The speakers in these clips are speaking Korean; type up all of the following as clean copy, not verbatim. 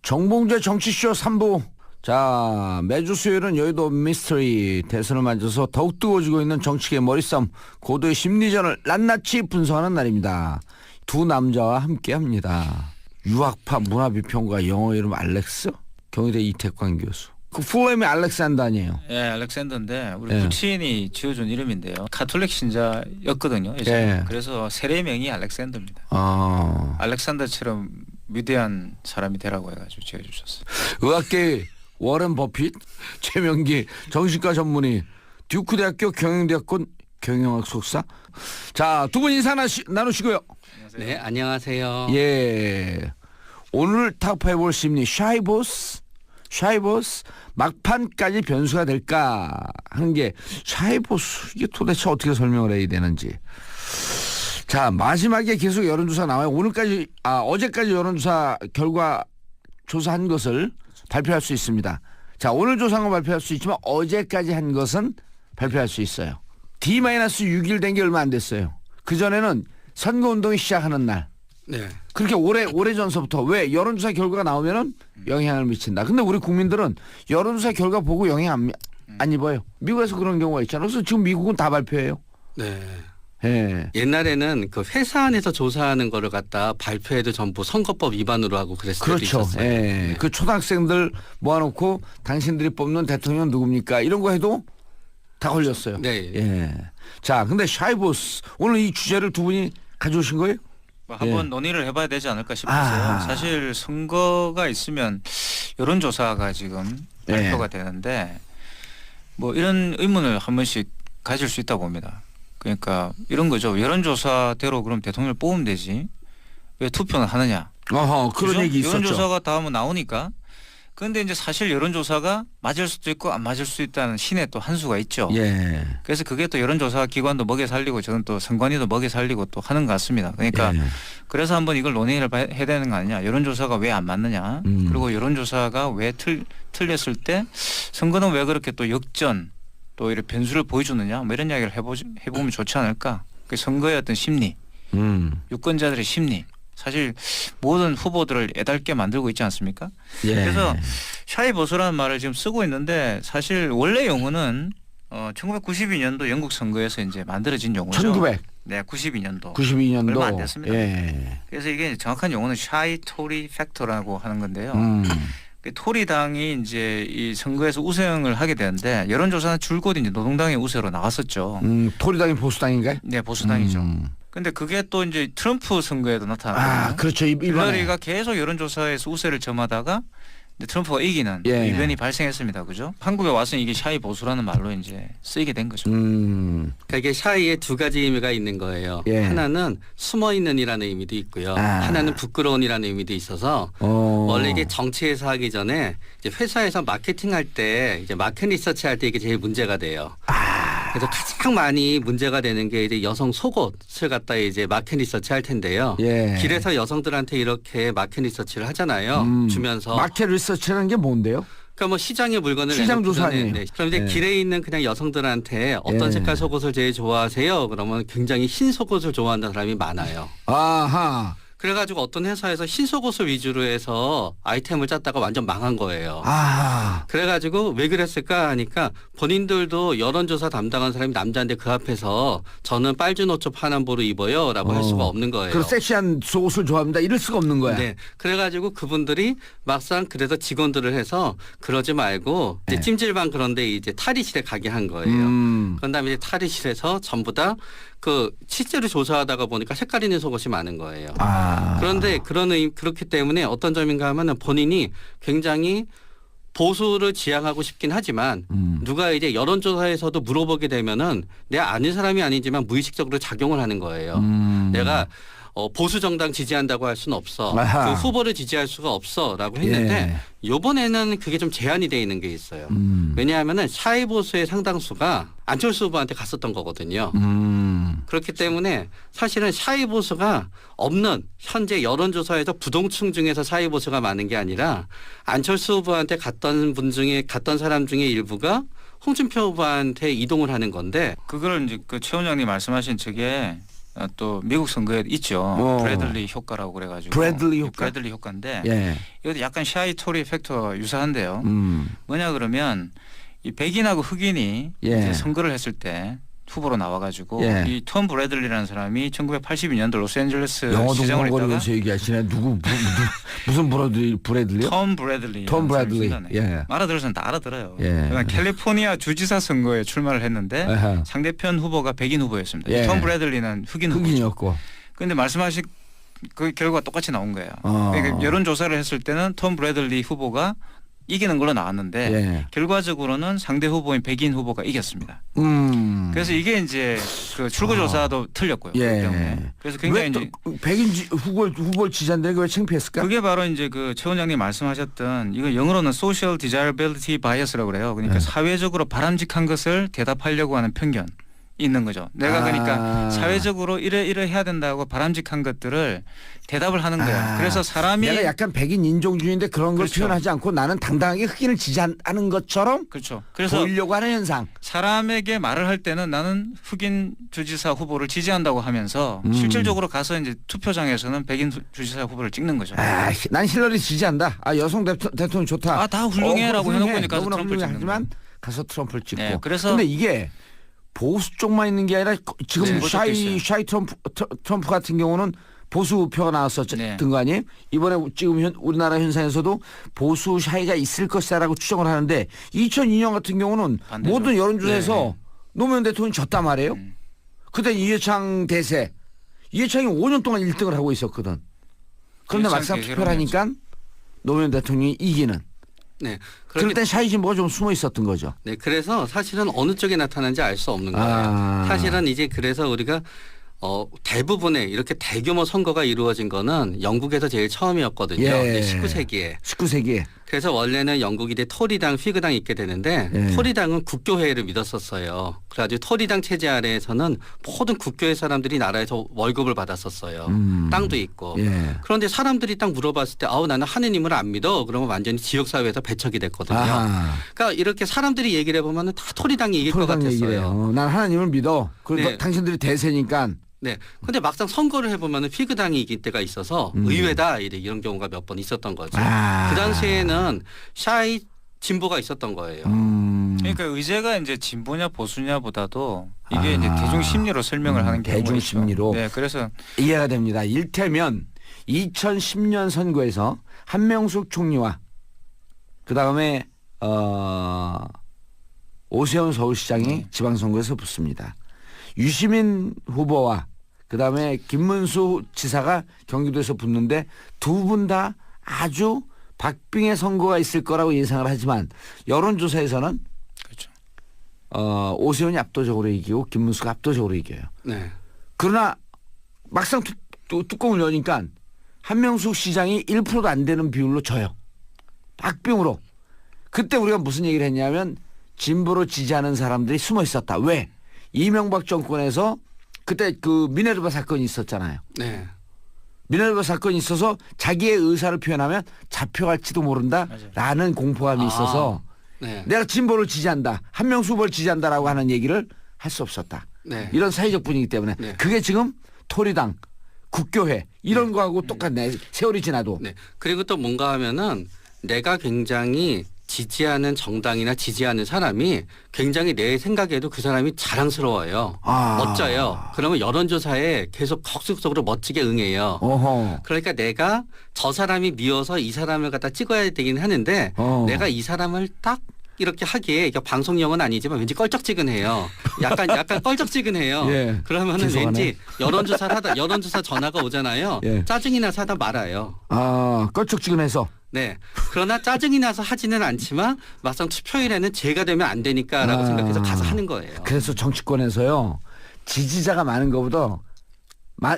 정봉재 정치쇼 3부. 자, 매주 수요일은 여의도 미스터리 대선을 맞아서 더욱 뜨거워지고 있는 정치계 머리싸움, 고도의 심리전을 낱낱이 분석하는 날입니다. 두 남자와 함께합니다. 유학파 문화비평가, 영어 이름 알렉스, 경희대 이태광 교수. 그 풀네임이 알렉산더 아니에요? 예, 알렉산더인데 우리 부친이 지어준 이름인데요. 카톨릭 신자였거든요. 예전에. 그래서 세례명이 알렉산더입니다. 알렉산더처럼 위대한 사람이 되라고 해가지고 지어주셨어요. 의학계 워렌 버핏, 최명기 정신과 전문의, 듀크 대학교 경영대학원 경영학 석사. 자, 두 분 인사 나누시고요. 안녕하세요. 네, 안녕하세요. 예, 오늘 타파해볼 심리 샤이보스 막판까지 변수가 될까 하는 게 샤이보스, 이게 도대체 어떻게 설명을 해야 되는지. 자, 마지막에 계속 여론조사 나와요. 어제까지 여론조사 결과 조사한 것을 발표할 수 있습니다. 자, 오늘 조사한 건 발표할 수 있지만 어제까지 한 것은 발표할 수 있어요. D-6일 된 게 얼마 안 됐어요. 그전에는 선거운동이 시작하는 날. 네. 그렇게 오래전서부터 왜 여론조사 결과가 나오면은 영향을 미친다. 근데 우리 국민들은 여론조사 결과 보고 영향 안 입어요. 미국에서 그런 경우가 있잖아요. 그래서 지금 미국은 다 발표해요. 네. 예. 옛날에는 그 회사 안에서 조사하는 거를 갖다 발표해도 전부 선거법 위반으로 하고 그랬을 때도 그렇죠. 있었어요. 예. 네. 그 초등학생들 모아놓고 당신들이 뽑는 대통령 누굽니까? 이런 거 해도 다 걸렸어요. 네. 예. 자, 근데 샤이보스 오늘 이 주제를 두 분이 가져오신 거예요? 한번 논의를 해봐야 되지 않을까 싶어서요. 사실 선거가 있으면 여론조사가 지금 발표가 되는데 뭐 이런 의문을 한 번씩 가질 수 있다고 봅니다. 그러니까 이런 거죠. 여론조사대로 그럼 대통령을 뽑으면 되지. 왜 투표는 하느냐. 그런 그죠? 얘기 있었죠. 여론조사가 다음은 나오니까. 그런데 이제 사실 여론조사가 맞을 수도 있고 안 맞을 수도 있다는 신의 또 한 수가 있죠. 예. 그래서 그게 또 여론조사 기관도 먹여 살리고 저는 또 선관위도 먹여 살리고 또 하는 것 같습니다. 그러니까 그래서 한번 이걸 논의를 해야 되는 거 아니냐. 여론조사가 왜 안 맞느냐. 그리고 여론조사가 왜 틀렸을 때 선거는 왜 그렇게 또 역전 또 이렇게 변수를 보여주느냐. 뭐 이런 이야기를 해보면 좋지 않을까. 그 선거의 어떤 심리, 유권자들의 심리. 사실 모든 후보들을 애달게 만들고 있지 않습니까? 예. 그래서 샤이보스라는 말을 지금 쓰고 있는데 사실 원래 용어는 1992년도 영국 선거에서 이제 만들어진 용어죠. 1900. 네, 92년도. 92년도. 얼마 안 됐습니다. 예. 그래서 이게 정확한 용어는 샤이 토리 팩터라고 하는 건데요. 그 토리당이 이제 이 선거에서 우승을 하게 되는데 여론조사는 줄곧 이제 노동당의 우세로 나왔었죠. 토리당이 보수당인가요? 네, 보수당이죠. 근데 그게 또 이제 트럼프 선거에도 나타나거든요. 그렇죠. 힐러리가 계속 여론조사에서 우세를 점하다가 이제 트럼프가 이기는 이변이 발생했습니다. 그죠? 한국에 와서 이게 샤이 보수라는 말로 이제 쓰이게 된 거죠. 그러니까 이게 샤이에 두 가지 의미가 있는 거예요. 하나는 숨어 있는이라는 의미도 있고요. 하나는 부끄러운이라는 의미도 있어서 원래 이게 정치에서 하기 전에 이제 회사에서 마케팅할 때 이제 마켓 리서치 할 때 이게 제일 문제가 돼요. 그래서 가장 많이 문제가 되는 게 이제 여성 속옷을 갖다 이제 마켓 리서치 할 텐데요. 길에서 여성들한테 이렇게 마켓 리서치를 하잖아요. 주면서. 마켓 리서치라는 게 뭔데요? 그러니까 뭐 시장의 물건을 시장 조사 아니에요? 네. 그럼 이제 길에 있는 그냥 여성들한테 어떤 색깔 속옷을 제일 좋아하세요? 그러면 굉장히 흰 속옷을 좋아하는 사람이 많아요. 아하. 그래가지고 어떤 회사에서 흰 속옷을 위주로 해서 아이템을 짰다가 완전 망한 거예요. 그래가지고 왜 그랬을까 하니까 본인들도 여론조사 담당한 사람이 남자인데 그 앞에서 저는 빨주 옷 파남보로 입어요 라고 할 수가 없는 거예요. 그리고 섹시한 속옷을 좋아합니다. 이럴 수가 없는 거야. 네. 그래가지고 그분들이 막상 그래서 직원들을 해서 그러지 말고 이제 찜질방 그런데 이제 탈의실에 가게 한 거예요. 그런 다음에 이제 탈의실에서 전부 다 그 실제로 조사하다가 보니까 색깔 있는 속옷이 많은 거예요. 그런데 그렇기 때문에 어떤 점인가 하면은 본인이 굉장히 보수를 지향하고 싶긴 하지만 누가 이제 여론조사에서도 물어보게 되면은 내가 아는 사람이 아니지만 무의식적으로 작용을 하는 거예요. 내가 보수 정당 지지한다고 할 수는 없어. 그 후보를 지지할 수가 없어라고 했는데 이번에는 그게 좀 제한이 돼 있는 게 있어요. 왜냐하면은 샤이 보수의 상당수가 안철수 후보한테 갔었던 거거든요. 그렇기 때문에 사실은 샤이 보수가 없는 현재 여론조사에서 부동층 중에서 샤이 보수가 많은 게 아니라 안철수 후보한테 갔던 사람 중에 일부가 홍준표 후보한테 이동을 하는 건데 그걸 이제 그 최 원장님 말씀하신 저게 또 미국 선거에 있죠. 브래들리 효과라고 그래가지고. 브래들리 효과? 브래들리 효과인데 예. 이것도 약간 샤이 토리 팩터와 유사한데요. 뭐냐 그러면 이 백인하고 흑인이 예. 이제 선거를 했을 때 후보로 나와가지고 예. 이 톰 브래들리라는 사람이 1982년도 로스앤젤레스 영어 시장을 했다가 동물거리면서 얘기하시네. 무슨 브래들리요? 톰 브래들리. 톰 브래들리. 예. 알아들어서는 다 알아들어요. 예. 그러니까 캘리포니아 주지사 선거에 출마를 했는데 아하. 상대편 후보가 백인 후보였습니다. 예. 톰 브래들리는 흑인 후보죠. 흑인이었고. 그런데 말씀하신 그 결과가 똑같이 나온 거예요. 어. 그러니까 여론조사를 했을 때는 톰 브래들리 후보가 이기는 걸로 나왔는데 예. 결과적으로는 상대 후보인 백인 후보가 이겼습니다. 그래서 이게 이제 그 출구조사도 틀렸고요. 예. 그렇기 때문에. 그래서 굉장히 왜 이제 또 백인 후보를 지지한다는 게 왜 창피했을까? 그게 바로 이제 그 최 원장님 말씀하셨던 이거 영어로는 social desirability bias라고 그래요. 그러니까 사회적으로 바람직한 것을 대답하려고 하는 편견. 있는 거죠. 내가 그러니까 사회적으로 이래 해야 된다고 바람직한 것들을 대답을 하는 거야. 그래서 사람이 내가 약간 백인 인종주의인데 그런 걸 그렇죠. 표현하지 않고 나는 당당하게 흑인을 지지하는 것처럼 그렇죠. 그래서 보이려고 하는 현상. 사람에게 말을 할 때는 나는 흑인 주지사 후보를 지지한다고 하면서 실질적으로 가서 이제 투표장에서는 백인 주지사 후보를 찍는 거죠. 난 힐러리 지지한다. 여성 대통령 좋다. 다 훌륭해라고 해놓고 가서 너무나 트럼프를 찍는 훌륭하지만 거예요. 가서 트럼프를 찍고. 네, 그래서 근데 이게 보수 쪽만 있는 게 아니라 지금 네, 그것도 있어요. 샤이 트럼프 같은 경우는 보수표가 나왔었던 네. 거 아니에요? 이번에 지금 우리나라 현상에서도 보수 샤이가 있을 것이다라고 추정을 하는데 2002년 같은 경우는 반대죠. 모든 여론조사에서 네. 노무현 대통령이 졌단 말이에요. 그때 이해창 대세. 이해창이 5년 동안 1등을 하고 있었거든. 그런데 이해창 막상 대세로 투표를 하니까 노무현 대통령이 이기는. 네. 그럴 땐 샤이 진보가 좀 숨어 있었던 거죠. 네, 그래서 사실은 어느 쪽에 나타나는지 알 수 없는 거예요. 사실은 이제 그래서 우리가 대부분의 이렇게 대규모 선거가 이루어진 거는 영국에서 제일 처음이었거든요. 예. 19세기에. 19세기에. 그래서 원래는 영국이 토리당, 피그당이 있게 되는데 예. 토리당은 국교회를 믿었었어요. 그래가지고 토리당 체제 아래에서는 모든 국교회 사람들이 나라에서 월급을 받았었어요. 땅도 있고. 예. 그런데 사람들이 딱 물어봤을 때 나는 하느님을 안 믿어. 그러면 완전히 지역사회에서 배척이 됐거든요. 아하. 그러니까 이렇게 사람들이 얘기를 해보면 다 토리당이 이길 것 토리당 얘기를 같았어요. 해요. 난 하나님을 믿어. 그리고 네. 당신들이 대세니까. 네. 근데 막상 선거를 해보면 피그당이 이길 때가 있어서 의외다 이런 경우가 몇 번 있었던 거죠. 그 당시에는 샤이 진보가 있었던 거예요. 그러니까 의제가 이제 진보냐 보수냐보다도 이게 이제 대중 심리로 설명을 하는 경우가 대중 있죠. 심리로. 네, 그래서 이해가 됩니다. 일테면 2010년 선거에서 한명숙 총리와 그다음에 오세훈 서울시장이 지방선거에서 붙습니다. 유시민 후보와 그다음에 김문수 지사가 경기도에서 붙는데 두 분 다 아주 박빙의 선거가 있을 거라고 예상을 하지만 여론조사에서는 그렇죠. 오세훈이 압도적으로 이기고 김문수가 압도적으로 이겨요. 네. 그러나 막상 뚜껑을 여니까 한명숙 시장이 1%도 안 되는 비율로 져요. 박빙으로. 그때 우리가 무슨 얘기를 했냐면 진보로 지지하는 사람들이 숨어 있었다. 왜? 이명박 정권에서 그때 그 미네르바 사건이 있었잖아요. 네. 미네르바 사건이 있어서 자기의 의사를 표현하면 잡혀갈지도 모른다라는 공포감이 있어서 네. 내가 진보를 지지한다. 한명숙 후보를 지지한다라고 하는 얘기를 할 수 없었다. 네. 이런 사회적 분위기 때문에 네. 그게 지금 토리당, 국교회 이런 거하고 똑같네. 세월이 지나도. 네. 그리고 또 뭔가 하면은 내가 굉장히 지지하는 정당이나 지지하는 사람이 굉장히 내 생각에도 그 사람이 자랑스러워요. 멋져요. 그러면 여론조사에 계속 적극적으로 멋지게 응해요. 어허. 그러니까 내가 저 사람이 미워서 이 사람을 갖다 찍어야 되긴 하는데 내가 이 사람을 딱 이렇게 하기에 이게 방송용은 아니지만 왠지 껄쩍지근해요. 약간 껄쩍지근해요. 예. 그러면은 죄송하네. 왠지 여론조사 전화가 오잖아요. 예. 짜증이 나서 하다 말아요. 껄쩍지근해서. 네. 그러나 짜증이 나서 하지는 않지만 막상 투표일에는 제가 되면 안 되니까라고 생각해서 가서 하는 거예요. 그래서 정치권에서요 지지자가 많은 것보다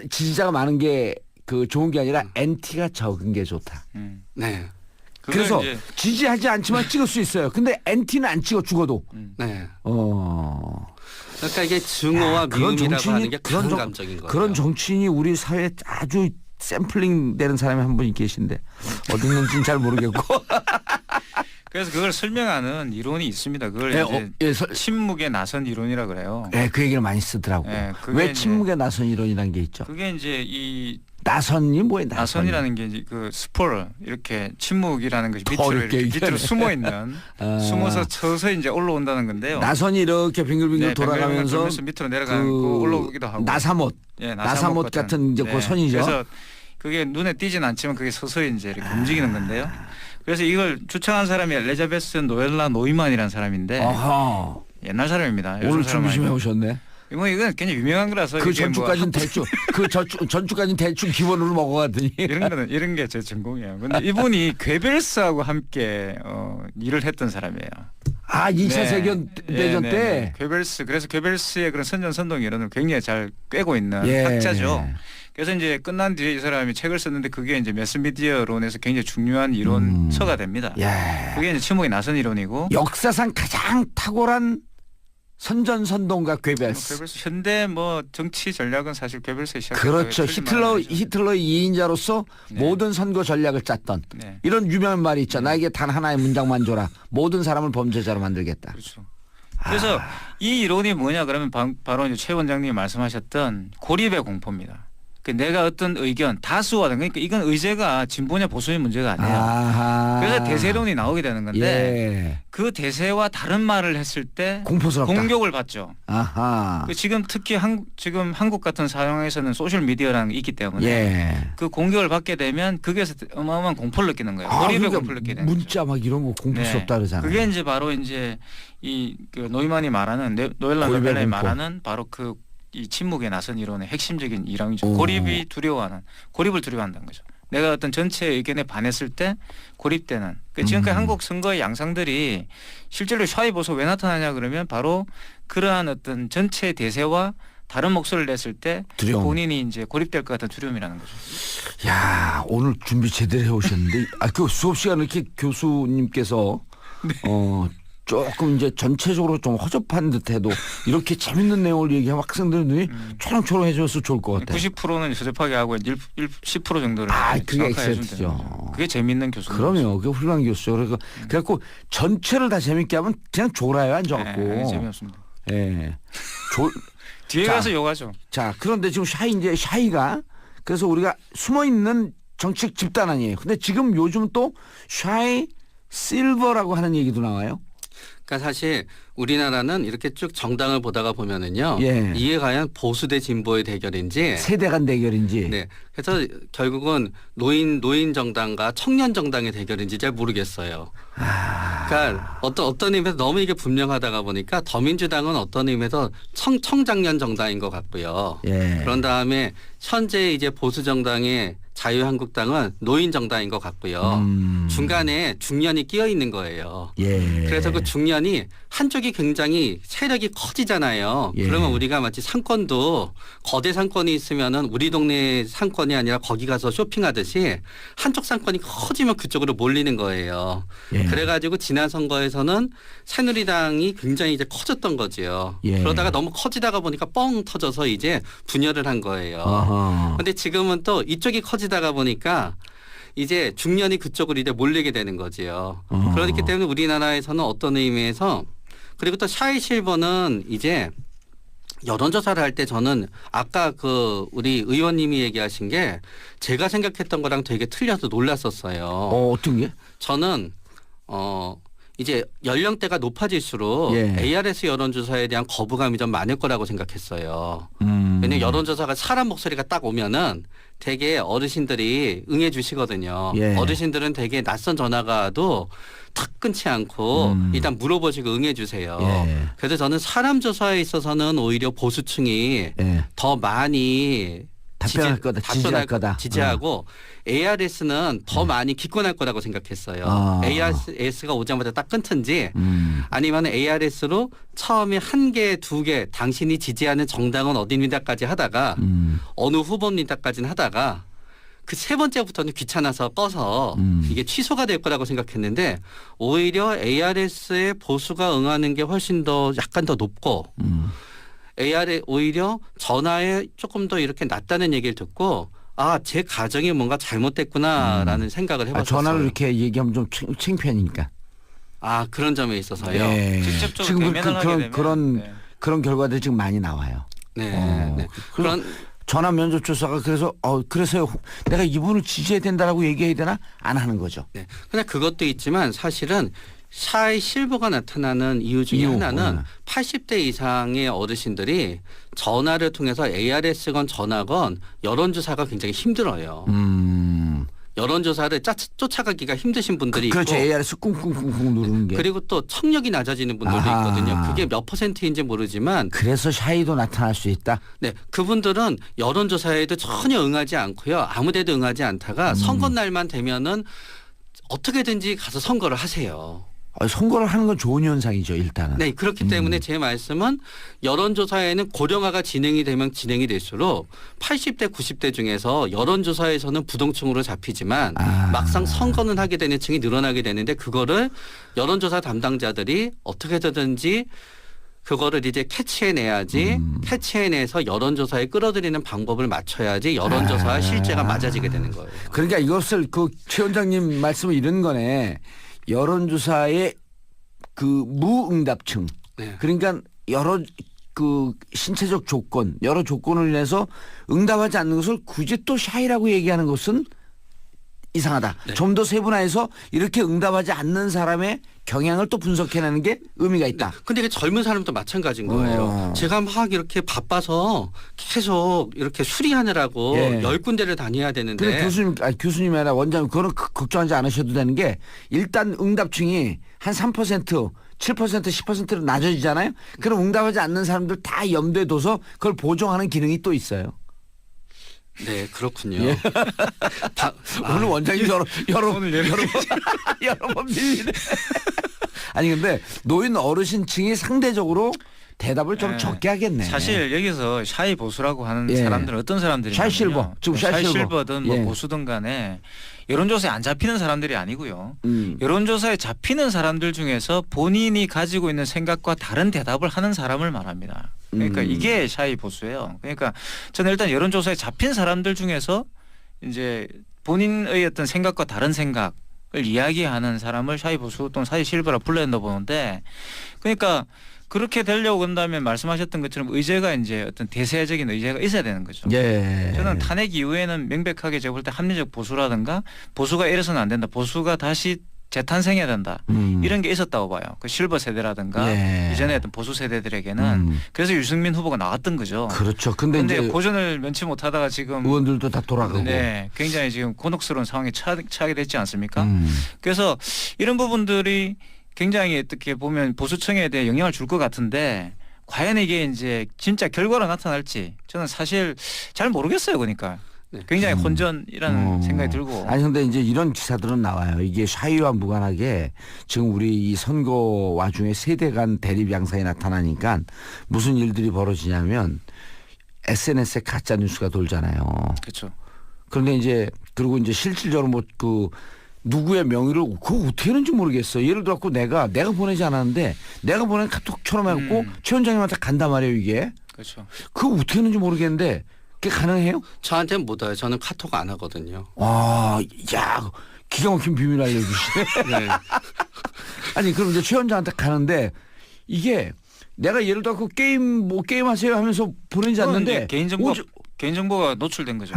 지지자가 많은 게 그 좋은 게 아니라 엔티가 적은 게 좋다. 네. 그래서 이제 지지하지 않지만 찍을 수 있어요. 근데 엔티는 안 찍어 죽어도. 네. 그러니까 이게 증오와 미움이라고 하는 게 큰 감정인 거예요. 그런 정치인이 우리 사회에 아주 샘플링 되는 사람이 한 분이 계신데 어디 있는지는 잘 모르겠고. 그래서 그걸 설명하는 이론이 있습니다. 그걸 예, 이제 침묵의 나선 이론이라 그래요. 예, 그 얘기를 많이 쓰더라고. 예, 그게 왜 이제- 침묵의 나선 이론이라는 게 있죠? 그게 이제 이 나선이 뭐예요? 나선이라는 게 이제 그 스포를 이렇게 침묵이라는 것이 더 밑으로 어렵게 이렇게 밑으로 얘기하네. 숨어 있는 아. 숨어서 쳐서 이제 올라온다는 건데요. 나선이 이렇게 빙글빙글 네, 돌아가면서 돌면서 밑으로 내려가고 올라오기도 하고. 나사못, 예, 나사못 같은 이제 그 선이죠. 그래서 그게 눈에 띄진 않지만 그게 서서히 이제 이렇게 움직이는 건데요. 그래서 이걸 주창한 사람이 엘리자베스 노엘라 노이만이라는 사람인데 어허. 옛날 사람입니다. 오늘 요즘 준비 좀 사람 해오셨네. 뭐 이건 굉장히 유명한 거라서 그 이게 뭐 전주까지는 대충 전주까지는 대충 기본으로 먹어가더니 이런 게 제 전공이에요. 근데 이분이 괴벨스하고 함께 일을 했던 사람이에요. 아 2차 세계대전 때 괴벨스 그래서 괴벨스의 그런 선전선동 이론을 굉장히 잘 꿰고 있는 예. 학자죠. 그래서 이제 끝난 뒤에 이 사람이 책을 썼는데 그게 이제 매스미디어론에서 굉장히 중요한 이론서가 됩니다. 예. 그게 이제 침묵의 나선 이론이고 역사상 가장 탁월한 선전선동가 괴벨스. 괴벨스 현대 뭐 정치 전략은 사실 괴벨스에 시작. 그렇죠. 히틀러의 2인자로서 네. 모든 선거 전략을 짰던 네. 이런 유명한 말이 있죠. 나에게 단 하나의 문장만 줘라. 모든 사람을 범죄자로 만들겠다. 그렇죠. 그래서 이 이론이 뭐냐 그러면 바로 이제 최 원장님이 말씀하셨던 고립의 공포입니다. 그 내가 어떤 의견 다수와 그러니까 이건 의제가 진보냐 보수의 문제가 아니에요. 아하. 그래서 대세론이 나오게 되는 건데 예. 그 대세와 다른 말을 했을 때 공포스럽다. 공격을 받죠. 아하. 그 지금 특히 지금 한국 같은 상황에서는 소셜 미디어라는 게 있기 때문에 예. 그 공격을 받게 되면 거기에서 어마어마한 공포를 느끼는 거예요. 고립의 그러니까 공포를 느끼게 되는 거죠. 문자 막 이런 거 공포스럽다 그러잖아요. 그게 이제 바로 이제 그 노이만이 말하는 노엘라 고립의 노벨라이 공포. 말하는 바로 그 이 침묵의 나선 이론의 핵심적인 일환이죠. 오. 고립을 두려워한다는 거죠. 내가 어떤 전체 의견에 반했을 때 고립되는. 그 지금까지 한국 선거의 양상들이 실제로 샤이 보수 왜 나타나냐 그러면 바로 그러한 어떤 전체 대세와 다른 목소리를 냈을 때 두려움. 본인이 이제 고립될 것 같은 두려움이라는 거죠. 야 오늘 준비 제대로 해오셨는데 그 수업 시간에 이렇게 교수님께서 네. 조금 이제 전체적으로 좀 허접한 듯해도 이렇게 재밌는 내용을 얘기하면 학생들은 눈이 초롱초롱해져서 좋을 것 같아요. 90%는 허접하게 하고 10% 정도를 그게 정확하게 해주면 엑셀트죠. 되는 거죠. 그게 재밌는 교수님. 그럼요. 그게 훌륭한 교수죠. 그래갖고 전체를 다 재밌게 하면 그냥 졸아요 앉아갖고. 네, 재미없습니다. 예. 뒤에 자. 가서 욕하죠. 자 그런데 지금 샤이가 그래서 우리가 숨어 있는 정책 집단 아니에요. 근데 지금 요즘 또 샤이 실버라고 하는 얘기도 나와요. 그러니까 사실 우리나라는 이렇게 쭉 정당을 보다가 보면은요. 예. 이게 과연 보수 대 진보의 대결인지. 세대 간 대결인지. 네. 그래서 결국은 노인 정당과 청년 정당의 대결인지 잘 모르겠어요. 그러니까 어떤 의미에서 너무 이게 분명하다가 보니까 더민주당은 어떤 의미에서 청장년 정당인 것 같고요. 예. 그런 다음에 현재 이제 보수 정당의 자유한국당은 노인 정당인 것 같고요. 중간에 중년이 끼어 있는 거예요. 예. 그래서 그 중년이 한쪽이 굉장히 세력이 커지잖아요. 예. 그러면 우리가 마치 상권도 거대 상권이 있으면은 우리 동네 상권이 아니라 거기 가서 쇼핑하듯이 한쪽 상권이 커지면 그쪽으로 몰리는 거예요. 예. 그래가지고 지난 선거에서는 새누리당이 굉장히 이제 커졌던 거지요. 예. 그러다가 너무 커지다가 보니까 뻥 터져서 이제 분열을 한 거예요. 어허. 근데 지금은 또 이쪽이 커지다가 보니까 이제 중년이 그쪽으로 이제 몰리게 되는 거지요. 그렇기 때문에 우리나라에서는 어떤 의미에서 그리고 또 샤이 실버는 이제 여론조사를 할 때 저는 아까 그 우리 의원님이 얘기하신 게 제가 생각했던 거랑 되게 틀려서 놀랐었어요. 어떤 게? 저는 이제 연령대가 높아질수록 예. ARS 여론조사에 대한 거부감이 좀 많을 거라고 생각했어요. 왜냐하면 여론조사가 사람 목소리가 딱 오면은 되게 어르신들이 응해 주시거든요. 예. 어르신들은 되게 낯선 전화가 와도 탁 끊지 않고 일단 물어보시고 응해 주세요. 예. 그래서 저는 사람 조사에 있어서는 오히려 보수층이 예. 더 많이 답변할 거다. 지지할 거다. 지지하고 ARS는 더 많이 기권할 거라고 생각했어요. ARS가 오자마자 딱 끊든지 아니면 ARS로 처음에 한 개, 두 개 당신이 지지하는 정당은 어디입니다까지 하다가 어느 후보입니다까지는 하다가 그 세 번째부터는 귀찮아서 꺼서 이게 취소가 될 거라고 생각했는데 오히려 ARS의 보수가 응하는 게 훨씬 더 약간 더 높고 AR에 오히려 전화에 조금 더 이렇게 낮다는 얘기를 듣고 제 가정이 뭔가 잘못됐구나라는 생각을 해봤어요. 전화로 이렇게 얘기하면 좀 창피하니까. 아 그런 점에 있어서요. 네. 직접적으로 지금 대면을 하게 되면 네. 그런 결과들이 지금 많이 나와요. 네. 네. 그런 전화 면접 조사가 그래서 내가 이분을 지지해야 된다라고 얘기해야 되나 안 하는 거죠. 네. 근데 그것도 있지만 사실은 샤이 실버가 나타나는 이유 중에 하나는 80대 이상의 어르신들이 전화를 통해서 ARS건 전화건 여론조사가 굉장히 힘들어요. 여론조사를 쫓아가기가 힘드신 분들이 그렇죠. 있고 ARS 쿵쿵쿵쿵 누르는 게. 그리고 또 청력이 낮아지는 분들도 있거든요. 그게 몇 %인지 모르지만 그래서 샤이도 나타날 수 있다. 네, 그분들은 여론조사에도 전혀 응하지 않고요. 아무데도 응하지 않다가 선거 날만 되면은 어떻게든지 가서 선거를 하세요. 선거를 하는 건 좋은 현상이죠, 일단은. 네, 그렇기 때문에 제 말씀은 여론조사에는 고령화가 진행이 되면 진행이 될수록 80대, 90대 중에서 여론조사에서는 부동층으로 잡히지만 막상 선거는 하게 되는 층이 늘어나게 되는데 그거를 여론조사 담당자들이 어떻게든지 그거를 이제 캐치해내야지 캐치해내서 여론조사에 끌어들이는 방법을 맞춰야지 여론조사와 실제가 맞아지게 되는 거예요. 그러니까 이것을 최 원장님 말씀은 이런 거네. 여론조사의 그 무응답층. 네. 그러니까 여러 그 신체적 조건, 여러 조건을 인해서 응답하지 않는 것을 굳이 또 샤이라고 얘기하는 것은 이상하다. 네. 좀 더 세분화해서 이렇게 응답하지 않는 사람의 경향을 또 분석해내는 게 의미가 있다. 근데 젊은 사람도 마찬가지인 거예요. 제가 막 이렇게 바빠서 계속 이렇게 수리하느라고 예. 10군데를 다녀야 되는데. 근데 교수님이 아니라 원장님 그거는 걱정하지 않으셔도 되는 게 일단 응답층이 한 3%, 7%, 10%로 낮아지잖아요. 그럼 응답하지 않는 사람들 다 염두에 둬서 그걸 보정하는 기능이 또 있어요. 네, 그렇군요. 예. 오늘 원장님 여러 번 밀리네. 아니 근데 노인 어르신층이 상대적으로 대답을 좀 적게 하겠네. 사실 여기서 샤이 보수라고 하는 예. 사람들은 어떤 사람들이냐면요. 샤이 실버. 지금 샤이 실버. 실버든 뭐 예. 보수든 간에 여론조사에 안 잡히는 사람들이 아니고요. 음. 여론조사에 잡히는 사람들 중에서 본인이 가지고 있는 생각과 다른 대답을 하는 사람을 말합니다. 그러니까 이게 샤이 보수예요. 그러니까 저는 일단 여론조사에 잡힌 사람들 중에서 이제 본인의 어떤 생각과 다른 생각을 이야기하는 사람을 샤이 보수 또는 샤이 실버라 불러야 된다 보는데 그러니까 그렇게 되려고 한다면 말씀하셨던 것처럼 의제가 이제 어떤 대세적인 의제가 있어야 되는 거죠. 예. 저는 탄핵 이후에는 명백하게 제가 볼 때 합리적 보수라든가 보수가 이래서는 안 된다. 보수가 다시 재탄생해야 된다. 이런 게 있었다고 봐요. 그 실버 세대라든가 예. 이전에 어떤 보수 세대들에게는 그래서 유승민 후보가 나왔던 거죠. 그렇죠. 근데 이제 고전을 면치 못하다가 지금 의원들도 다 돌아가고. 네, 굉장히 지금 곤혹스러운 상황에 처하게 됐지 않습니까? 음. 그래서 이런 부분들이 굉장히 어떻게 보면 보수층에 대해 영향을 줄 것 같은데 과연 이게 이제 진짜 결과로 나타날지 저는 사실 잘 모르겠어요. 그러니까 굉장히 혼전이라는 생각이 들고. 아니 근데 이제 이런 기사들은 나와요. 이게 샤이와 무관하게 지금 우리 이 선거 와중에 세대 간 대립 양상이 나타나니까 무슨 일들이 벌어지냐면 SNS에 가짜 뉴스가 돌잖아요. 그렇죠. 그런데 이제 그리고 이제 실질적으로 뭐 누구의 명의를 그거 어떻게 하는지 모르겠어요. 예를 들어 갖고 내가 보내지 않았는데 내가 보낸 카톡처럼 해갖고 최 원장님한테 간단 말이에요 이게. 그렇죠. 그거 어떻게 하는지 모르겠는데 그게 가능해요? 저한테는 못 와요. 저는 카톡 안 하거든요. 와, 야, 기가 막힌 비밀 알려주시네. 네. 아니 그럼 이제 최 원장한테 가는데 이게 내가 예를 들어 갖고 게임 하세요 하면서 보내지 않는데 개인정보가 노출된 거죠.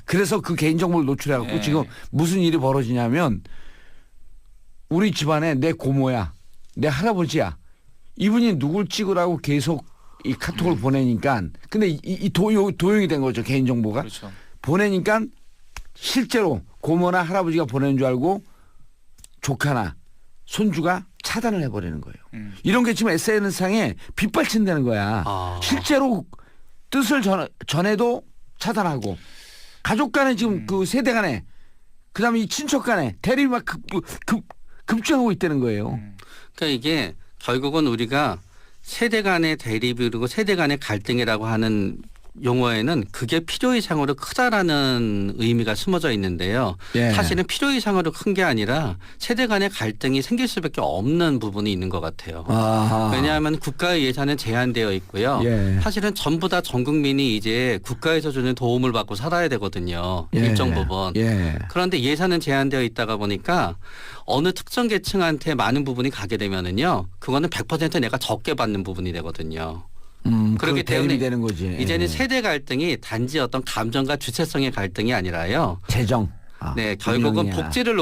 그래서 그 개인정보를 노출해갖고 예. 지금 무슨 일이 벌어지냐면 우리 집안에 내 고모야, 내 할아버지야. 이분이 누굴 찍으라고 계속 이 카톡을 보내니까 근데 이 도용이 된 거죠. 개인정보가. 그렇죠. 보내니까 실제로 고모나 할아버지가 보내는 줄 알고 조카나 손주가 차단을 해버리는 거예요. 이런 게 지금 SNS상에 빗발친다는 거야. 실제로 뜻을 전해도 차단하고 가족 간에 지금 그 세대 간에 그다음에 이 친척 간에 대립이 막 급증하고 있다는 거예요. 그러니까 이게 결국은 우리가 세대 간의 대립 그리고 세대 간의 갈등이라고 하는 용어에는 그게 필요 이상으로 크다라는 의미가 숨어져 있는데요. 예. 사실은 필요 이상으로 큰 게 아니라 세대 간의 갈등이 생길 수밖에 없는 부분이 있는 것 같아요. 아하. 왜냐하면 국가의 예산은 제한되어 있고요. 예. 사실은 전부 다 전 국민이 이제 국가에서 주는 도움을 받고 살아야 되거든요. 예. 일정 부분. 예. 그런데 예산은 제한되어 있다가 보니까 어느 특정 계층한테 많은 부분이 가게 되면은요. 그거는 100% 내가 적게 받는 부분이 되거든요. 그렇기 때문에 되는 거지. 이제는 세대 갈등이 단지 어떤 감정과 주체성의 갈등이 아니라요. 재정. 네, 결국은 운영이야. 복지를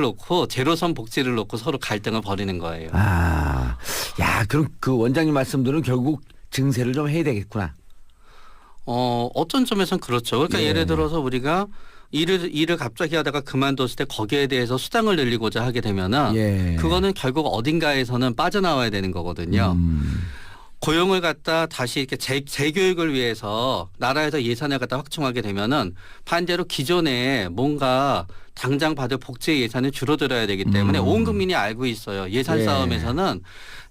놓고 제로섬 복지를 놓고 서로 갈등을 벌이는 거예요. 야, 그럼 그 원장님 말씀들은 결국 증세를 좀 해야 되겠구나. 어떤 점에서는 그렇죠. 그러니까 예. 예를 들어서 우리가 일을 갑자기 하다가 그만뒀을 때 거기에 대해서 수당을 늘리고자 하게 되면은 예. 그거는 결국 어딘가에서는 빠져나와야 되는 거거든요. 고용을 갖다 다시 이렇게 재교육을 위해서 나라에서 예산을 갖다 확충하게 되면은 반대로 기존에 뭔가 당장 받을 복지 예산이 줄어들어야 되기 때문에 온 국민이 알고 있어요. 예산 예. 싸움에서는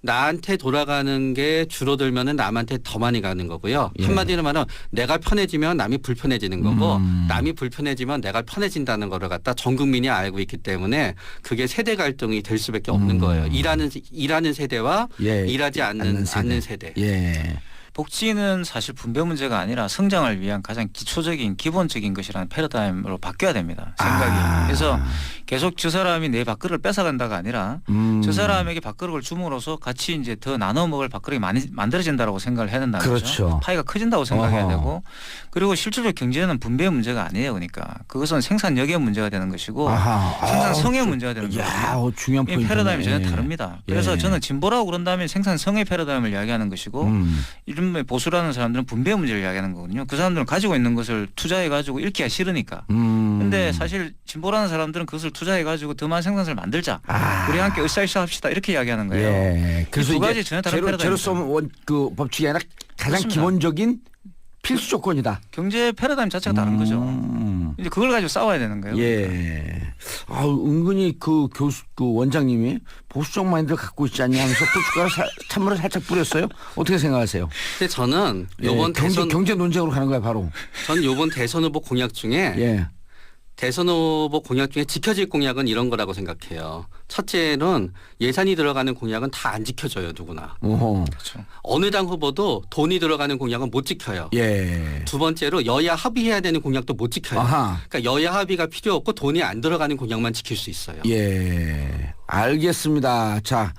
나한테 돌아가는 게 줄어들면은 남한테 더 많이 가는 거고요. 예. 한마디로 말하면 내가 편해지면 남이 불편해지는 거고 남이 불편해지면 내가 편해진다는 거를 갖다 전 국민이 알고 있기 때문에 그게 세대 갈등이 될 수밖에 없는 거예요. 일하는 세대와 예. 일하지 않는 세대. 예. 복지는 사실 분배 문제가 아니라 성장을 위한 가장 기초적인 기본적인 것이라는 패러다임으로 바뀌어야 됩니다. 생각이. 그래서 계속 저 사람이 내 밥그릇을 뺏어간다가 아니라 저 사람에게 밥그릇을 줌으로써 같이 이제 더 나눠 먹을 밥그릇이 많이 만들어진다고 생각을 해야 된다는 그렇죠. 거죠. 파이가 커진다고 생각해야 어허. 되고 그리고 실질적 경제는 분배 문제가 아니에요. 그러니까 그것은 생산력의 문제가 되는 것이고 생산성의 문제가 되는 거죠. 중요한 이 포인트. 패러다임이 전혀 다릅니다. 그래서 예. 저는 진보라고 그런다면 생산성의 패러다임을 이야기하는 것이고 이런 보수라는 사람들은 분배 문제를 이야기하는 거거든요. 그 사람들은 가지고 있는 것을 투자해 가지고 잃기가 싫으니까. 근데 사실 진보라는 사람들은 그것을 투자해 가지고 더 많은 생산성을 만들자. 우리 함께 으쌰으쌰 합시다. 이렇게 이야기하는 거예요. 예. 그래서 두 이게 가지 전혀 다른 패러다임입니다. 제로섬 그 법칙이 아니라 가장 그렇습니다. 기본적인 필수 조건이다. 경제 패러다임 자체가 다른 거죠. 이제 그걸 가지고 싸워야 되는 거예요. 예. 은근히 그 교수, 그 원장님이 보수적 마인드를 갖고 있지 않냐 하면서 고춧가루 찬물을 살짝 뿌렸어요. 어떻게 생각하세요? 근데 저는 예, 요번 경제 논쟁으로 가는 거야 바로. 전 요번 대선 후보 공약 중에 예. 대선 후보 공약 중에 지켜질 공약은 이런 거라고 생각해요. 첫째는 예산이 들어가는 공약은 다 안 지켜져요, 누구나. 오호. 그렇죠. 어느 당 후보도 돈이 들어가는 공약은 못 지켜요. 예. 두 번째로 여야 합의해야 되는 공약도 못 지켜요. 아하. 그러니까 여야 합의가 필요 없고 돈이 안 들어가는 공약만 지킬 수 있어요. 예. 알겠습니다. 자,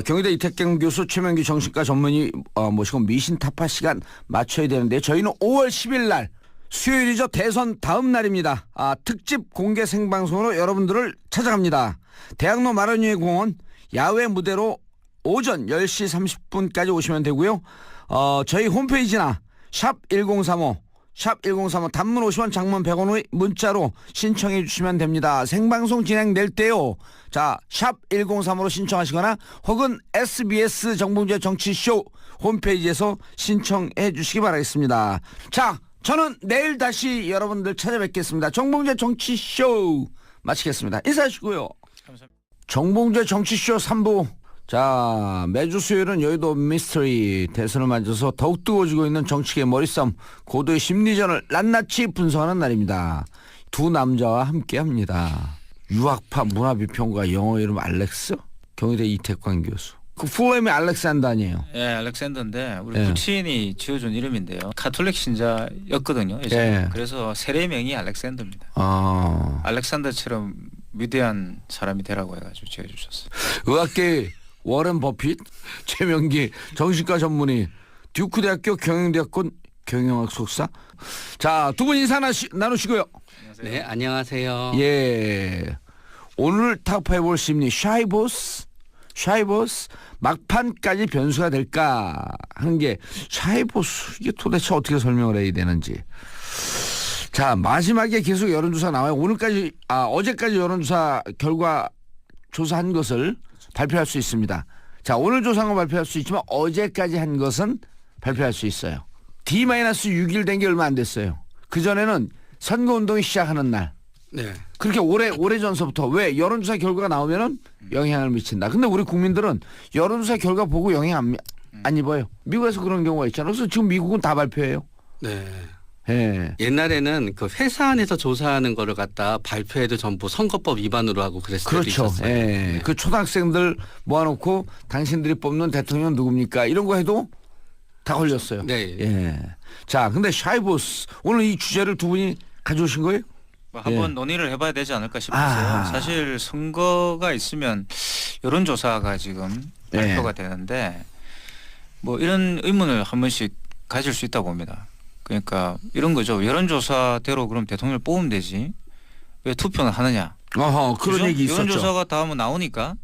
경희대 이태경 교수 최명규 정신과 전문의 모시고 미신 타파 시간 맞춰야 되는데 저희는 5월 10일 날 수요일이죠. 대선 다음 날입니다. 특집 공개 생방송으로 여러분들을 찾아갑니다. 대학로 마련유의 공원 야외 무대로 오전 10시 30분까지 오시면 되고요. 저희 홈페이지나 샵1035 단문 50원 장문 100원의 문자로 신청해 주시면 됩니다. 생방송 진행될 때요. 자, 샵1035로 신청하시거나 혹은 SBS 정봉재 정치쇼 홈페이지에서 신청해 주시기 바라겠습니다. 자, 저는 내일 다시 여러분들 찾아뵙겠습니다. 정봉재 정치쇼 마치겠습니다. 인사하시고요. 감사합니다. 정봉재 정치쇼 3부. 자, 매주 수요일은 여의도 미스터리 대선을 맞아서 더욱 뜨거워지고 있는 정치계 머리싸움 고도의 심리전을 낱낱이 분석하는 날입니다. 두 남자와 함께합니다. 유학파 문화비평가 영어 이름 알렉스? 경희대 이태광 교수. 그 풀네임이 알렉산더 아니에요? 예, 알렉산더인데 우리 예. 부친이 지어준 이름인데요. 카톨릭 신자였거든요. 예전에. 예. 그래서 세례명이 알렉산더입니다. 알렉산더처럼 위대한 사람이 되라고 해가지고 지어주셨어요. 의학계 워렌 버핏, 최명기 정신과 전문의, 듀크 대학교 경영대학원 경영학 석사. 자, 두 분 인사 나누시고요. 네, 안녕하세요. 예. 오늘 타파해볼 심리 샤이보스 막판까지 변수가 될까 하는 게 샤이보스 이게 도대체 어떻게 설명을 해야 되는지. 자, 마지막에 계속 여론조사 나와요. 어제까지 여론조사 결과 조사한 것을 발표할 수 있습니다. 자, 오늘 조사한 거 발표할 수 있지만 어제까지 한 것은 발표할 수 있어요. D-6일 된 게 얼마 안 됐어요. 그전에는 선거운동이 시작하는 날. 네. 그렇게 오래 전서부터 왜 여론조사 결과가 나오면은 영향을 미친다. 근데 우리 국민들은 여론조사 결과 보고 영향 안 입어요. 미국에서 그런 경우가 있잖아요. 그래서 지금 미국은 다 발표해요. 네. 예. 옛날에는 그 회사 안에서 조사하는 거를 갖다 발표해도 전부 선거법 위반으로 하고 그랬을 때도 그렇죠. 있었어요. 예. 네. 그 초등학생들 모아놓고 당신들이 뽑는 대통령 누굽니까? 이런 거 해도 다 걸렸어요. 네. 예. 자, 근데 샤이보스 오늘 이 주제를 두 분이 가져오신 거예요? 뭐 한번 예. 논의를 해봐야 되지 않을까 싶어서요. 아. 사실 선거가 있으면 여론조사가 지금 예. 발표가 되는데 뭐 이런 의문을 한 번씩 가질 수 있다고 봅니다. 그러니까 이런 거죠. 여론조사대로 그럼 대통령을 뽑으면 되지. 왜 투표는 하느냐. 어허, 그런 그죠? 얘기 있었죠. 여론조사가 다음은 나오니까.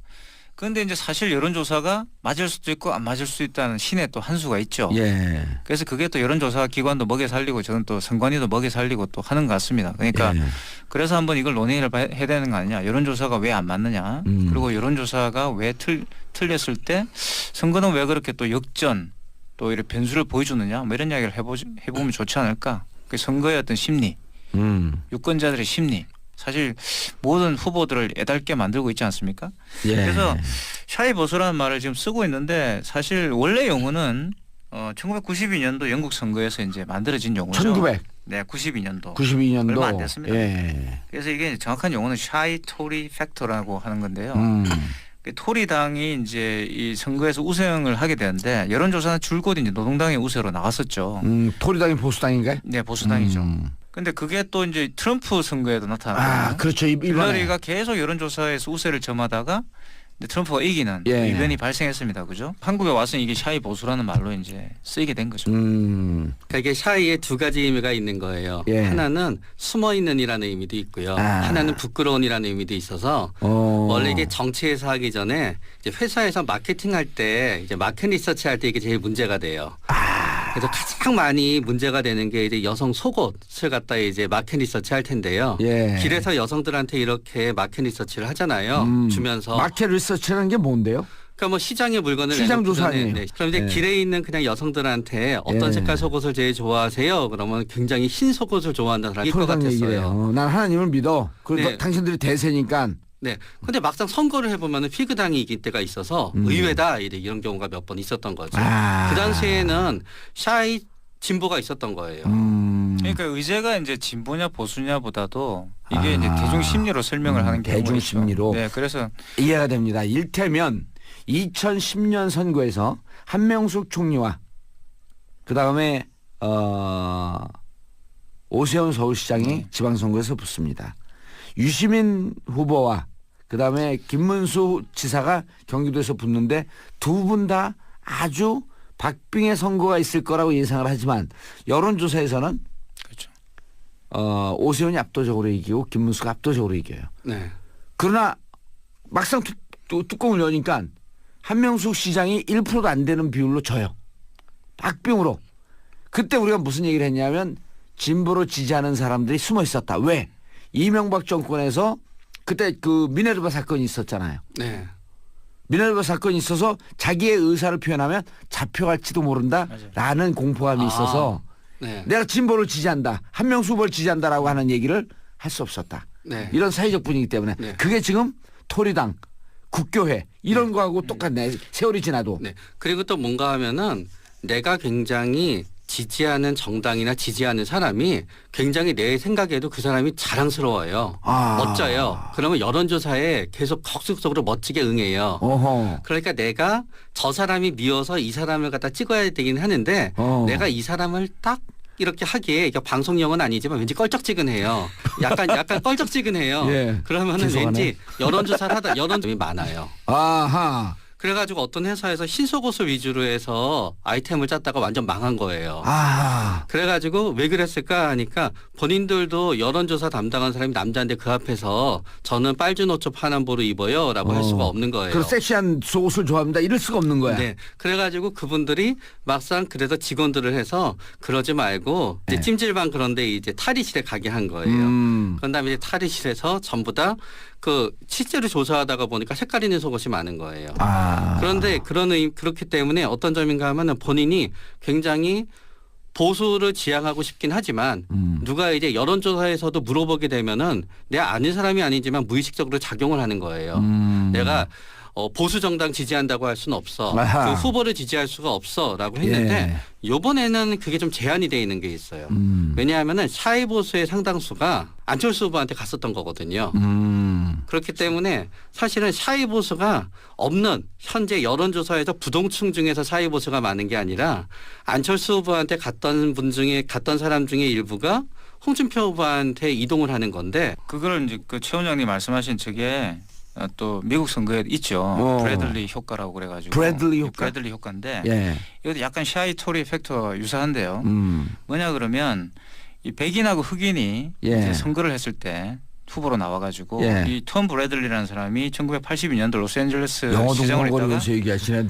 그런데 이제 사실 여론조사가 맞을 수도 있고 안 맞을 수도 있다는 신의 또 한 수가 있죠. 예. 그래서 그게 또 여론조사 기관도 먹여 살리고 저는 또 선관위도 먹여 살리고 또 하는 것 같습니다. 그러니까 예. 그래서 한번 이걸 논의를 해야 되는 거 아니냐. 여론조사가 왜 안 맞느냐. 그리고 여론조사가 왜 틀렸을 때 선거는 왜 그렇게 또 역전 또 이렇게 변수를 보여주느냐. 뭐 이런 이야기를 해보면 좋지 않을까. 그 선거의 어떤 심리, 유권자들의 심리. 사실 모든 후보들을 애달게 만들고 있지 않습니까? 예. 그래서 샤이보스라는 말을 지금 쓰고 있는데 사실 원래 용어는 1992년도 영국 선거에서 이제 만들어진 용어죠. 1900. 네, 92년도. 92년도. 얼마 안 됐습니다. 예. 그래서 이게 정확한 용어는 샤이 토리 팩터라고 하는 건데요. 그 토리당이 이제 이 선거에서 우승을 하게 되는데 여론조사는 줄곧 이제 노동당의 우세로 나왔었죠. 토리당이 보수당인가요? 네, 보수당이죠. 근데 그게 또 이제 트럼프 선거에도 나타났거든요. 그렇죠. 이번에. 힐러리가 계속 여론조사에서 우세를 점하다가 이제 트럼프가 이기는 예. 이변이 발생했습니다. 그죠? 한국에 와서 이게 샤이 보수라는 말로 이제 쓰이게 된 거죠. 그러니까 이게 샤이에 두 가지 의미가 있는 거예요. 예. 하나는 숨어 있는이라는 의미도 있고요. 아. 하나는 부끄러운이라는 의미도 있어서 원래 이게 정치에서 하기 전에 이제 회사에서 마케팅할 때 이제 마켓 리서치 할 때 이게 제일 문제가 돼요. 그래서 가장 많이 문제가 되는 게 이제 여성 속옷을 갖다 이제 마켓 리서치 할 텐데요. 예. 길에서 여성들한테 이렇게 마켓 리서치를 하잖아요. 주면서 마켓 리서치라는 게 뭔데요? 그러니까 뭐 시장의 물건을 시장 내놓기 조사 전에, 아니에요? 네. 그럼 이제 예. 길에 있는 그냥 여성들한테 어떤 예. 색깔 속옷을 제일 좋아하세요? 그러면 굉장히 흰 속옷을 좋아한다는 사람일 것 토리당 얘기를 같았어요. 해요. 난 하나님을 믿어. 그리고 네. 당신들이 대세니까. 네. 근데 막상 선거를 해보면 피그당이 이길 때가 있어서 의외다 이런 경우가 몇 번 있었던 거죠. 그 당시에는 샤이 진보가 있었던 거예요. 그러니까 의제가 이제 진보냐 보수냐보다도 이게 이제 대중 심리로 설명을 하는 경우가 대중 있죠. 심리로. 네, 그래서 이해가 됩니다. 일테면 2010년 선거에서 한명숙 총리와 그다음에 오세훈 서울시장이 지방선거에서 붙습니다. 유시민 후보와 그다음에 김문수 지사가 경기도에서 붙는데 두 분 다 아주 박빙의 선거가 있을 거라고 예상을 하지만 여론조사에서는 그렇죠. 오세훈이 압도적으로 이기고 김문수가 압도적으로 이겨요. 네. 그러나 막상 뚜껑을 여니까 한명숙 시장이 1%도 안 되는 비율로 져요. 박빙으로. 그때 우리가 무슨 얘기를 했냐면 진보로 지지하는 사람들이 숨어 있었다. 왜? 이명박 정권에서 그때 그 미네르바 사건이 있었잖아요. 네. 미네르바 사건이 있어서 자기의 의사를 표현하면 잡혀갈지도 모른다라는 공포감이 있어서 네. 내가 진보를 지지한다. 한명숙 후보를 지지한다라고 하는 얘기를 할 수 없었다. 네. 이런 사회적 분위기 때문에 네. 그게 지금 토리당, 국교회 이런 거하고 똑같네. 세월이 지나도. 네. 그리고 또 뭔가 하면은 내가 굉장히 지지하는 정당이나 지지하는 사람이 굉장히 내 생각에도 그 사람이 자랑스러워요. 멋져요. 그러면 여론조사에 계속 적극적으로 멋지게 응해요. 어허. 그러니까 내가 저 사람이 미워서 이 사람을 갖다 찍어야 되긴 하는데 내가 이 사람을 딱 이렇게 하기에 이게 방송용은 아니지만 왠지 껄쩍지근해요. 약간 껄쩍지근해요. 예. 그러면은 죄송하네. 왠지 여론조사를 하다 여론점이 많아요. 아하. 그래가지고 어떤 회사에서 흰속옷을 위주로 해서 아이템을 짰다가 완전 망한 거예요. 그래가지고 왜 그랬을까 하니까 본인들도 여론조사 담당한 사람이 남자인데 그 앞에서 저는 빨주 옷 파남보로 입어요 라고 할 수가 없는 거예요. 그 섹시한 속옷을 좋아합니다. 이럴 수가 없는 거야. 네. 그래가지고 그분들이 막상 그래서 직원들을 해서 그러지 말고 이제 네. 찜질방 그런데 이제 탈의실에 가게 한 거예요. 그런 다음에 이제 탈의실에서 전부 다 그 실제로 조사하다가 보니까 색깔 있는 속옷이 많은 거예요. 그런데 그렇기 때문에 어떤 점인가 하면은 본인이 굉장히 보수를 지향하고 싶긴 하지만 누가 이제 여론조사에서도 물어보게 되면은 내가 아는 사람이 아니지만 무의식적으로 작용을 하는 거예요. 내가 보수 정당 지지한다고 할 수는 없어. 아하. 그 후보를 지지할 수가 없어라고 했는데 이번에는 그게 좀 제한이 돼 있는 게 있어요. 왜냐하면은 샤이 보수의 상당수가 안철수 후보한테 갔었던 거거든요. 그렇기 때문에 사실은 샤이 보수가 없는 현재 여론조사에서 부동층 중에서 샤이 보수가 많은 게 아니라 안철수 후보한테 갔던 사람 중에 일부가 홍준표 후보한테 이동을 하는 건데 그걸 이제 그 최 원장님 말씀하신 저게 또 미국 선거에 있죠. 브래들리 효과라고 그래가지고. 브래들리 효과? 브래들리 효과인데 예. 이것도 약간 샤이 토리 팩터와 유사한데요. 뭐냐 그러면 이 백인하고 흑인이 이제 선거를 했을 때 후보로 나와가지고 이 톰 브래들리라는 사람이 1982년도 로스앤젤레스 영어 시장을 했다가 동물원에서 얘기하시네.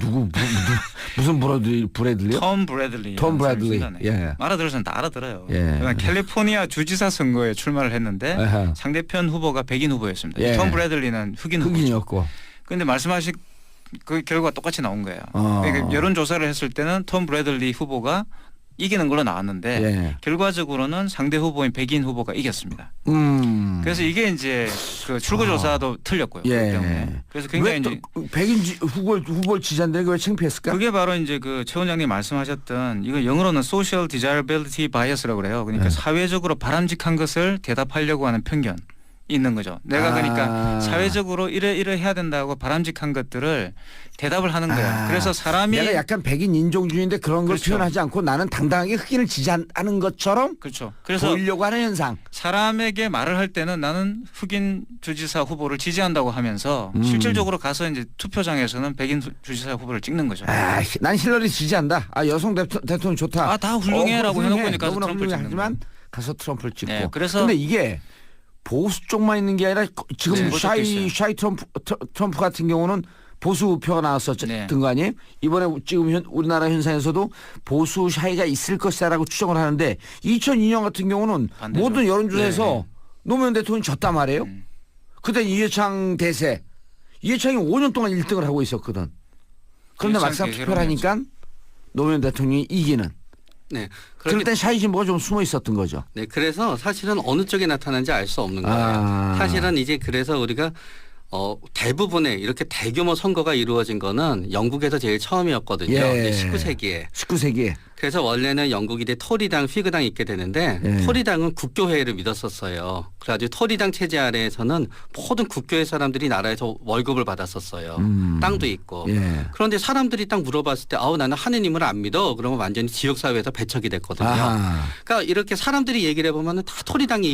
무슨 브래들리요? 톰 브래들리. 톰 브래들리. 예. 알아들어서는 다 알아들어요. 예. 그러니까 캘리포니아 주지사 선거에 출마를 했는데 아하. 상대편 후보가 백인 후보였습니다. 예. 톰 브래들리는 흑인 후보죠. 흑인이었고. 그런데 말씀하신 그 결과가 똑같이 나온 거예요. 그러니까 여론조사를 했을 때는 톰 브래들리 후보가 이기는 걸로 나왔는데 결과적으로는 상대 후보인 백인 후보가 이겼습니다. 그래서 이게 이제 그 출구조사도 틀렸고요. 그렇기 때문에. 그래서 굉장히 이제 백인 후보를 지지한다는 게 왜 창피했을까? 그게 바로 이제 그 최 원장님 말씀하셨던 이거 영어로는 social desirability bias라고 그래요. 그러니까 사회적으로 바람직한 것을 대답하려고 하는 편견. 있는 거죠. 내가 그러니까 사회적으로 이래 해야 된다고 바람직한 것들을 대답을 하는 거야. 그래서 사람이 내가 약간 백인 인종주의인데 그런 걸 그렇죠. 표현하지 않고 나는 당당하게 흑인을 지지하는 것처럼 그렇죠. 그래서 보이려고 하는 현상. 사람에게 말을 할 때는 나는 흑인 주지사 후보를 지지한다고 하면서 실질적으로 가서 이제 투표장에서는 백인 주지사 후보를 찍는 거죠. 난 힐러리 지지한다. 여성 대통령 좋다. 다 훌륭해라고 해놓고 가서 너무나 트럼프를 찍는 훌륭하지만 거예요. 가서 트럼프를 찍고. 네, 그래서 근데 이게 보수 쪽만 있는 게 아니라 지금 샤이 트럼프 같은 경우는 보수 표가 나왔었던 거 아니에요? 이번에 지금 우리나라 현상에서도 보수 샤이가 있을 것이다라고 추정을 하는데 2002년 같은 경우는 반대죠. 모든 여론조사에서 노무현 대통령이 졌단 말이에요. 그때 이해창 대세. 이해창이 5년 동안 1등을 하고 있었거든. 그런데 막상 투표를 하니까 노무현 대통령이 이기는. 네. 그럴 땐 샤이 진보가 좀 숨어 있었던 거죠. 네, 그래서 사실은 어느 쪽에 나타나는지 알 수 없는 거예요. 사실은 이제 그래서 우리가 대부분의 이렇게 대규모 선거가 이루어진 거는 영국에서 제일 처음이었거든요. 19세기에. 19세기에. 그래서 원래는 영국이 이제 토리당, 피그당이 있게 되는데 토리당은 국교회를 믿었었어요. 그래가지고 토리당 체제 아래에서는 모든 국교회 사람들이 나라에서 월급을 받았었어요. 땅도 있고. 그런데 사람들이 딱 물어봤을 때 나는 하느님을 안 믿어. 그러면 완전히 지역사회에서 배척이 됐거든요. 그러니까 이렇게 사람들이 얘기를 해보면 다 토리당이